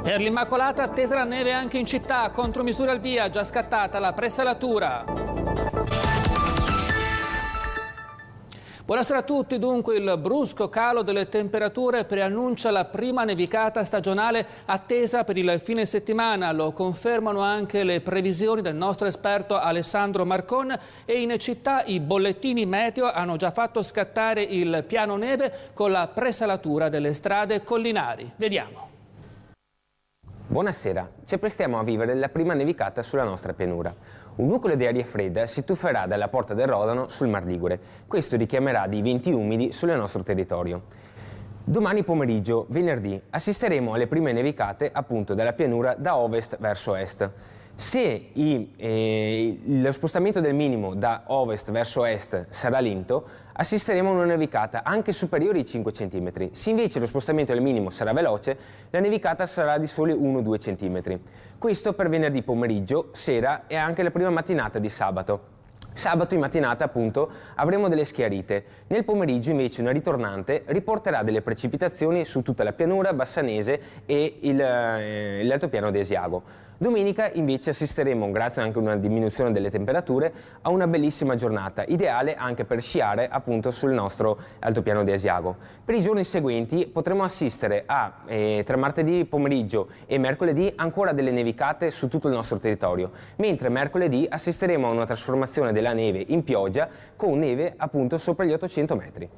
Per l'Immacolata attesa la neve anche in città, contromisure al via, già scattata la presalatura. Buonasera a tutti. Dunque il brusco calo delle temperature preannuncia la prima nevicata stagionale attesa per il fine settimana. Lo confermano anche le previsioni del nostro esperto Alessandro Marcon e in città i bollettini meteo hanno già fatto scattare il piano neve con la presalatura delle strade collinari. Vediamo. Buonasera, ci apprestiamo a vivere la prima nevicata sulla nostra pianura. Un nucleo di aria fredda si tufferà dalla Porta del Rodano sul Mar Ligure. Questo richiamerà dei venti umidi sul nostro territorio. Domani pomeriggio, venerdì, assisteremo alle prime nevicate appunto dalla pianura da ovest verso est. Se lo spostamento del minimo da ovest verso est sarà lento, assisteremo a una nevicata anche superiore ai 5 cm. Se invece lo spostamento del minimo sarà veloce, la nevicata sarà di soli 1-2 cm. Questo per venerdì pomeriggio, sera e anche la prima mattinata di sabato. Sabato in mattinata appunto avremo delle schiarite, nel pomeriggio invece una ritornante riporterà delle precipitazioni su tutta la pianura bassanese e l'altopiano di Asiago. Domenica invece assisteremo, grazie anche a una diminuzione delle temperature, a una bellissima giornata, ideale anche per sciare appunto sul nostro altopiano di Asiago. Per i giorni seguenti potremo assistere a, tra martedì pomeriggio e mercoledì, ancora delle nevicate su tutto il nostro territorio, mentre mercoledì assisteremo a una trasformazione della neve in pioggia con neve appunto sopra gli 800 metri.